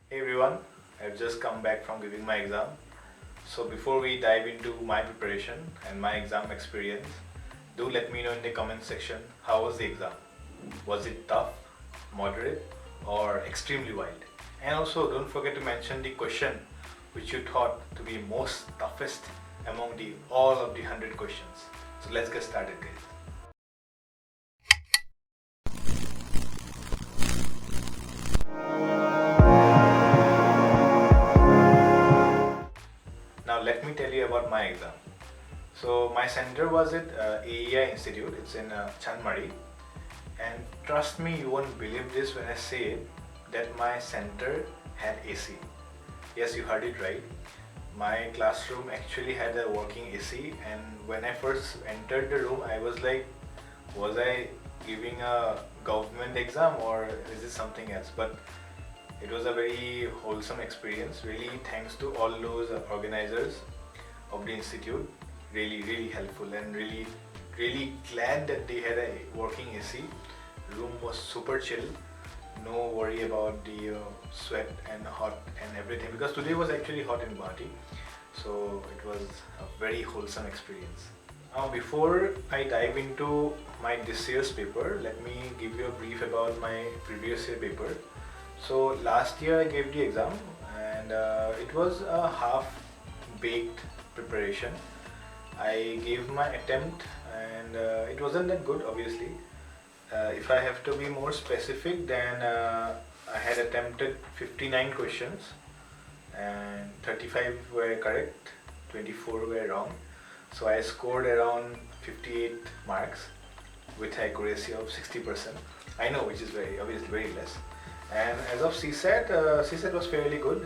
Hey everyone, I've just come back from giving my exam. So before we dive into my preparation and my exam experience, do let me know in the comment section how was the exam. Was it tough, moderate, or extremely wild? And also don't forget to mention the question which you thought to be most toughest among the all of the 100 questions. So let's get started, guys. Now let me tell you about my exam. So my center was at AEI Institute. It's in Chanmari, and trust me, you won't believe this when I say it, that my center had AC. Yes, you heard it right. My classroom actually had a working AC, and when I first entered the room, I was like, was I giving a government exam or is this something else? But it was a very wholesome experience. Really, thanks to all those organizers of the institute. Really helpful, and really glad that they had a working AC. Room was super chill. No worry about the sweat and hot and everything, because today was actually hot in Guwahati. So it was a very wholesome experience. Now before I dive into my this year's paper, let me give you a brief about my previous year paper. So last year I gave the exam, and it was a half-baked preparation. I gave my attempt, and it wasn't that good, obviously. If I have to be more specific, then I had attempted 59 questions and 35 were correct, 24 were wrong. So I scored around 58 marks with accuracy of 60%. I know, which is obviously very less. And as of CSAT, CSAT was fairly good.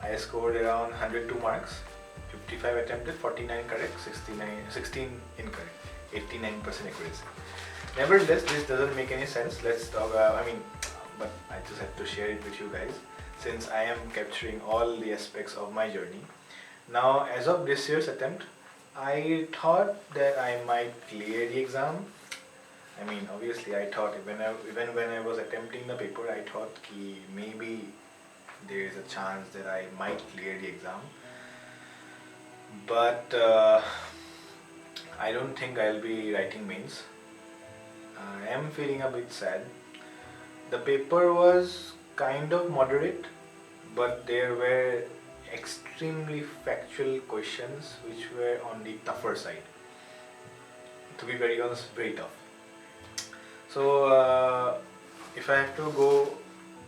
I scored around 102 marks, 55 attempted, 49 correct, 16 incorrect, 89% accuracy. Nevertheless, this doesn't make any sense. Let's talk, but I just have to share it with you guys since I am capturing all the aspects of my journey. Now, as of this year's attempt, I thought that I might clear the exam. Obviously, I thought even when I was attempting the paper, I thought ki maybe there is a chance that I might clear the exam. But I don't think I'll be writing mains. I am feeling a bit sad. The paper was kind of moderate, but there were extremely factual questions which were on the tougher side. To be very honest, very tough. So if I have to go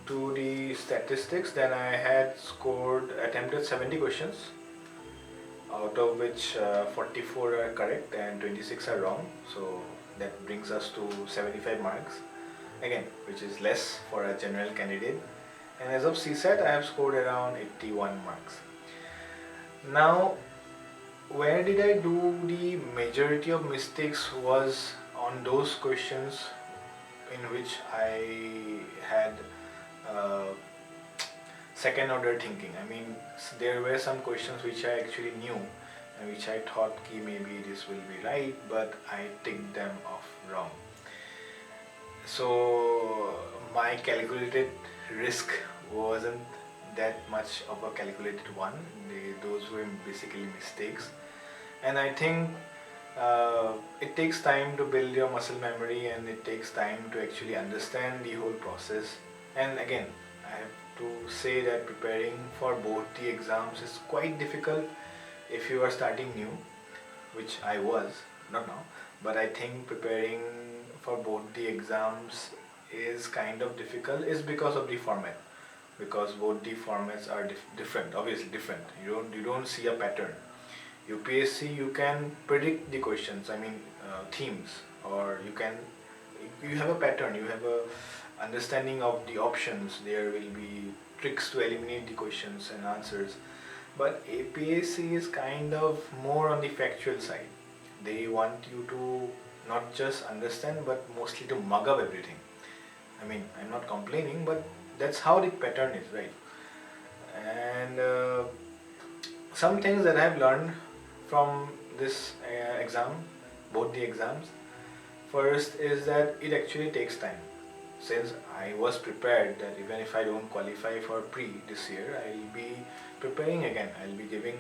to the statistics, then I had attempted 70 questions, out of which 44 are correct and 26 are wrong. So that brings us to 75 marks, again, which is less for a general candidate. And as of CSAT, I have scored around 81 marks. Now, where did I do the majority of mistakes was on those questions in which I had second order thinking. There were some questions which I actually knew and which I thought ki maybe this will be right, but I ticked them off wrong. So my calculated risk wasn't that much of a calculated one. Those were basically mistakes, and I think it takes time to build your muscle memory, and it takes time to actually understand the whole process. And again, I have to say that preparing for both the exams is quite difficult if you are starting new, which I was, not now, but I think preparing for both the exams is kind of difficult is because of the format, because both the formats are different, obviously different. You don't see a pattern. UPSC, you can predict the questions, themes, or you have a pattern, you have a understanding of the options. There will be tricks to eliminate the questions and answers. But APSC is kind of more on the factual side. They want you to not just understand, but mostly to mug up everything. I'm not complaining, but that's how the pattern is, right? And some things that I've learned from this exam, both the exams. First is that it actually takes time. since I was prepared that even if I don't qualify for pre this year, I'll be preparing again. I'll be giving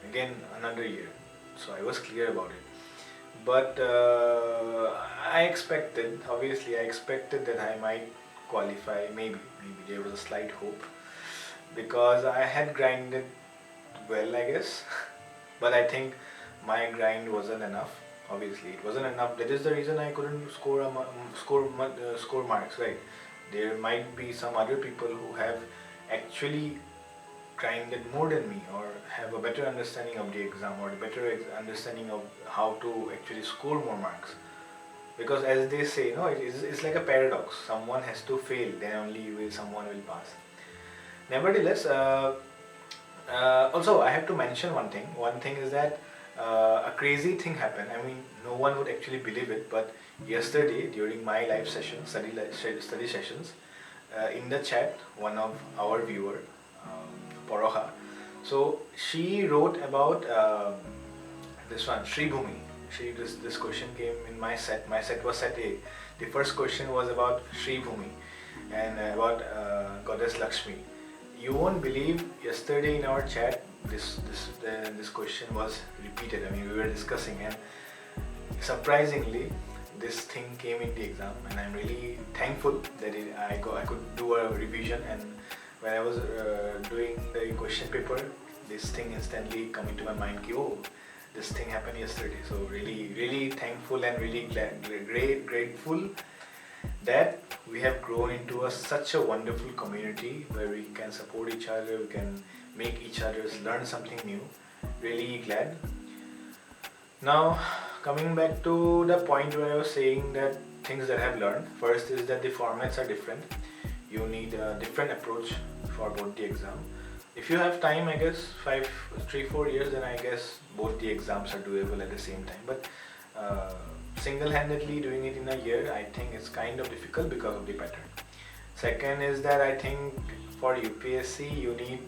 again another year. So I was clear about it. But I expected, obviously I expected that I might qualify, maybe there was a slight hope, because I had grinded well, I guess. But I think my grind wasn't enough. Obviously it wasn't enough. That is the reason I couldn't score marks, right? There might be some other people who have actually grinded more than me, or have a better understanding of the exam, or a better understanding of how to actually score more marks. Because as they say, no, it's like a paradox. Someone has to fail, then only someone will pass. Nevertheless, also I have to mention one thing. One thing is that a crazy thing happened. I mean, no one would actually believe it, but yesterday during my live session, study sessions, in the chat, one of our viewer, Poroha, so she wrote about this one, Sri Bhumi. This question came in my set. My set was set A. The first question was about Sri Bhumi and about Goddess Lakshmi. You won't believe, yesterday in our chat, this question was repeated. I mean, we were discussing, and surprisingly, this thing came in the exam, and I'm really thankful that I could do a revision. And when I was doing the question paper, this thing instantly come into my mind. Oh, this thing happened yesterday. So really thankful and really grateful that we have grown into such a wonderful community where we can support each other, we can make each other learn something new. Really glad. Now, coming back to the point where I was saying that things that I have learned. First is that the formats are different. You need a different approach for both the exam. If you have time, I guess 3-4 years, then I guess both the exams are doable at the same time. But single-handedly doing it in a year, I think it's kind of difficult because of the pattern. Second is that I think for UPSC you need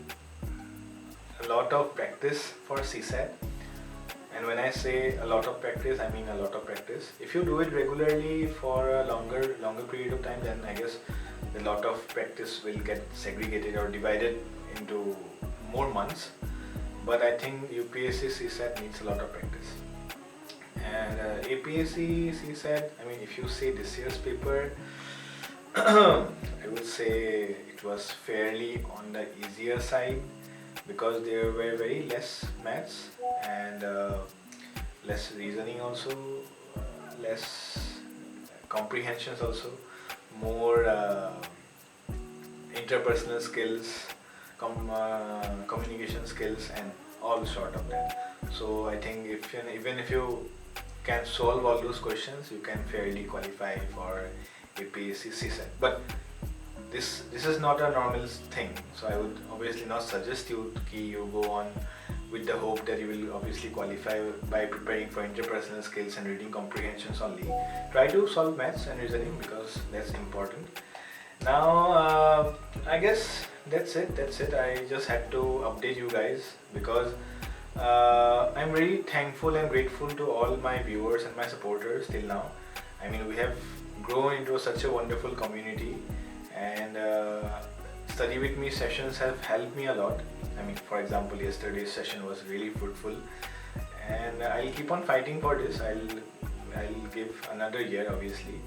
a lot of practice for CSAT. And when I say a lot of practice, I mean a lot of practice. If you do it regularly for a longer period of time, then I guess a lot of practice will get segregated or divided into more months. But I think UPSC CSAT needs a lot of practice. And APSC CSAT, I mean, if you say this year's paper, I would say it was fairly on the easier side, because there were very less maths and less reasoning also, less comprehensions also, more interpersonal skills, communication skills, and all sort of that. So I think even if you can solve all those questions, you can fairly qualify for APSC CSAT. But this is not a normal thing, so I would obviously not suggest you go on with the hope that you will obviously qualify by preparing for interpersonal skills and reading comprehensions only. Try to solve maths and reasoning, because that's important. Now I guess that's it. I just had to update you guys, because I'm really thankful and grateful to all my viewers and my supporters till now. I mean, we have grown into such a wonderful community, and study with me sessions have helped me a lot. I mean, for example, yesterday's session was really fruitful, and I'll keep on fighting for this. I'll give another year, obviously.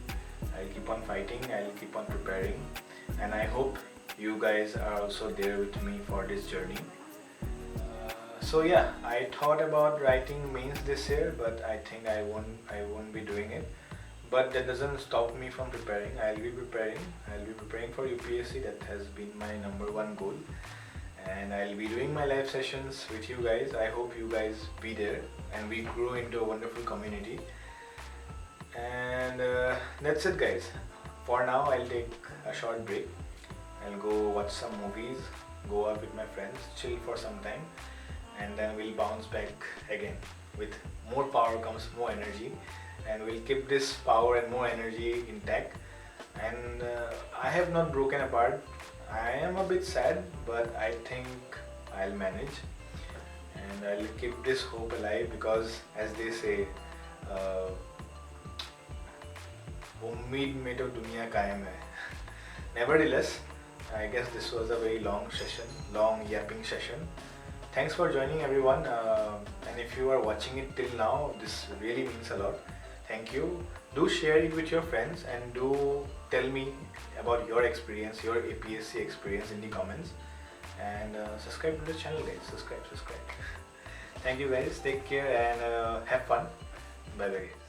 I'll keep on fighting, I'll keep on preparing, and I hope you guys are also there with me for this journey. So yeah, I thought about writing mains this year, but I think I won't be doing it. But that doesn't stop me from preparing. I'll be preparing for UPSC. That has been my #1 goal, and I'll be doing my live sessions with you guys. I hope you guys be there and we grow into a wonderful community. And that's it, guys. For now, I'll take a short break. I'll go watch some movies, go out with my friends, chill for some time, and then we'll bounce back again. With more power comes more energy, and we'll keep this power and more energy intact. And I have not broken apart. I am a bit sad, but I think I'll manage, and I'll keep this hope alive, because as they say, उम्मीद में तो दुनिया कायम है. Nevertheless, I guess this was a very long session, long yapping session. Thanks for joining everyone, and if you are watching it till now, this really means a lot. Thank you. Do share it with your friends and do tell me about your experience, your APSC experience in the comments, and subscribe to the channel guys, subscribe. Thank you guys, take care and have fun. Bye bye.